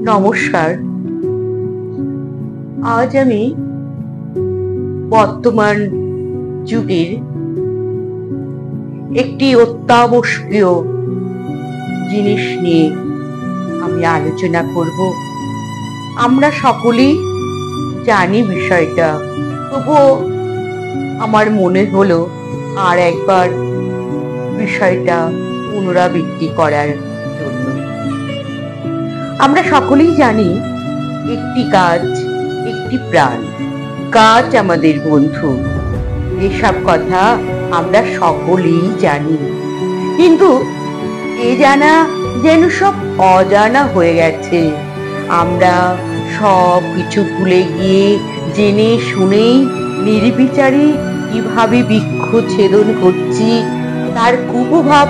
নমস্কার। আজ আমি বর্তমান যুগের একটি অত্যাবশ্যকীয় জিনিস নিয়ে আমি আলোচনা করব। আমরা সকলেই জানি বিষয়টা, তবুও আমার মনে হলো আর একবার বিষয়টা পুনরাবৃত্তি করার জন্য। আমরা সকলেই জানি একটি গাছ একটি প্রাণ, গাছ আমাদের বন্ধু, এসব কথা আমরা সকলেই জানি। কিন্তু এ জানা যেন সব অজানা হয়ে গেছে। আমরা সব কিছু ভুলে গিয়ে জেনে শুনেই নির্বিচারে কিভাবে বৃক্ষ ছেদন করছি তার কুপ্রভাব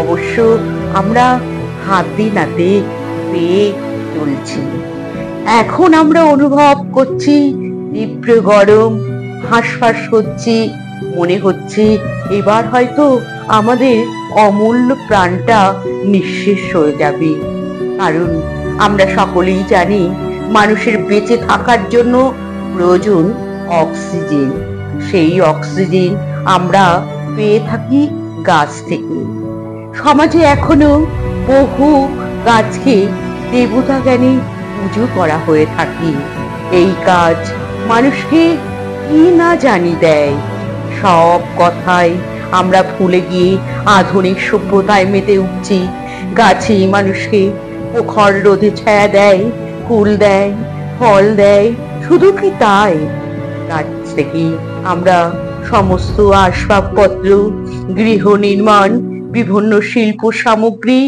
অবশ্য আমরা হাতে নাতে পেয়ে চলছি। এখন আমরা অনুভব করছি তীব্র গরম, হাঁসফাঁস করছি, মনে হচ্ছে এবার হয়তো আমাদের অমূল্য প্রাণটা নিঃশেষ হয়ে যাবে। কারণ আমরা সকলেই জানি মানুষের বেঁচে থাকার জন্য প্রয়োজন অক্সিজেন। সেই অক্সিজেন আমরা পেয়ে থাকি গাছ থেকে। সমাজে এখনো বহু গাছকে দেবতা জ্ঞানে পুজো করা হয়ে থাকে। এই গাছ মানুষকে কি না জানি দেয়। সব কথাই আমরা ভুলে গিয়ে আধুনিক সভ্যতায় মেতে উঠছি। গাছই মানুষকে প্রখর রোদে ছায়া দেয়, ফুল দেয়, ফল দেয়। শুধু কি তাই, গাছ থেকে আমরা সমস্ত আসবাবপত্র, গৃহ নির্মাণ, বিভিন্ন শিল্প সামগ্রী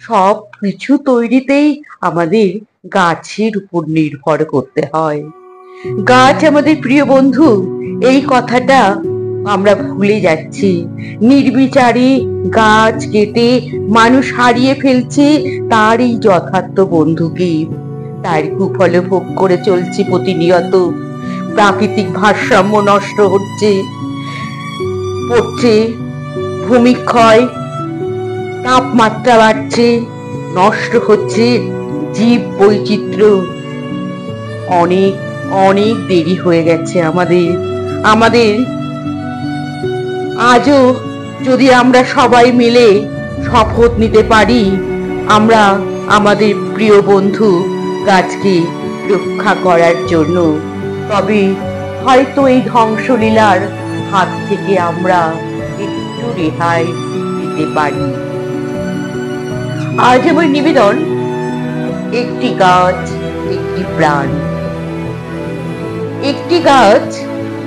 সব কিছু তৈরিতেই আমাদের গাছের উপর নির্ভর করতে হয়। গাছ আমাদের প্রিয় বন্ধু, এই কথাটা আমরা ভুলে যাচ্ছি। নির্বিচারে গাছ কেটে মানুষ হারিয়ে ফেলছে তার এই যথার্থ বন্ধুকে। তার কুফল ভোগ করে চলছে প্রতিনিয়ত। প্রাকৃতিক ভারসাম্য নষ্ট হচ্ছে, ভূমিক্ষয়, তাপমাত্রা বাড়ছে, নষ্ট হচ্ছে জীব বৈচিত্র্য। অনেক অনেক দেরি হয়ে গেছে আমাদের আজও যদি আমরা সবাই মিলে শপথ নিতে পারি আমরা আমাদের প্রিয় বন্ধু গাছকে রক্ষা করার জন্য, তবে হয়তো এই ধ্বংসলীলার হাত থেকে আমরা একটু রেহাই দিতে পারি। আজ আমার নিবেদন, একটি গাছ একটি প্রাণ। একটি গাছ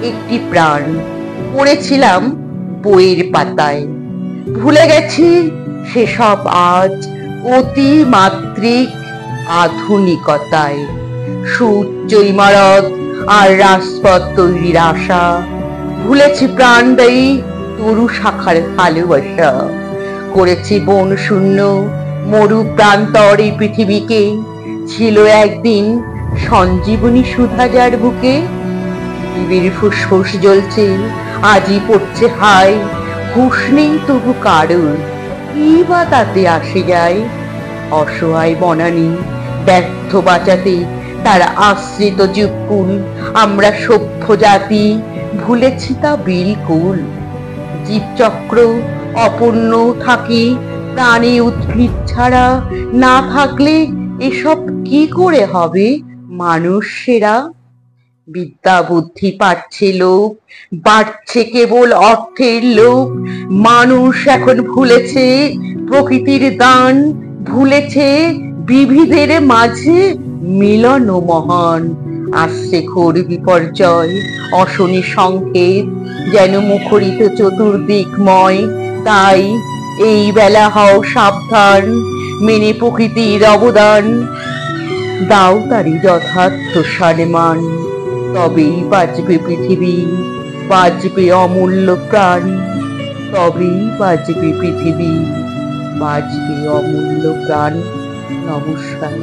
একটি প্রাণ পড়েছিলাম বইয়ের পাতায়। ভুলে গেছি সেসব আজ অতি মাত্রিক আধুনিকতায়। সূর্য ইমারত আর রাজপথ তৈরির আশা, ভুলেছি প্রাণদায়ী তরু শাখার ভালোবাসা। করেছি বন শূন্য মরু প্রান্তর এই পৃথিবীকে। ছিল একদিন সঞ্জীবনী সুধা যার বুকে। জীবের ফুসফুস জ্বলছে, আজই পড়ছে হায়। হুঁশ নেই তবু কারণ, কি বা তাতে আসে যায়। অসহায় বনানী ব্যর্থ বাঁচাতে তার আশ্রিত যুগকুল। আমরা সভ্য জাতি ভুলেছি তা বিলকুল। জীবচক্র অপূর্ণ থাকে, প্রাণী উদ্ভিদ ছাড়া না থাকলে এসব কি করে হবে মানুষ সেরা। বিদ্যা বুদ্ধি পাচ্ছে লোক, বাড়ছে কেবল অর্থের লোক। মানুষ এখন ভুলেছে প্রকৃতির দান, ভুলেছে বিবিধের মাঝে মিলন মহান। আসছে ঘোর বিপর্যয়, অশনি সংকেত, যেন মুখরিত চতুর্দিকময়। তাই এই বেলা হও সাবধান, মেনে প্রকৃতির অবদান। দাও তারি যথার্থ সম্মান, তবেই বাঁচবে পৃথিবী, বাঁচবে অমূল্য প্রাণ। তবেই বাঁচবে পৃথিবী, বাঁচবে অমূল্য প্রাণ। নমস্কার।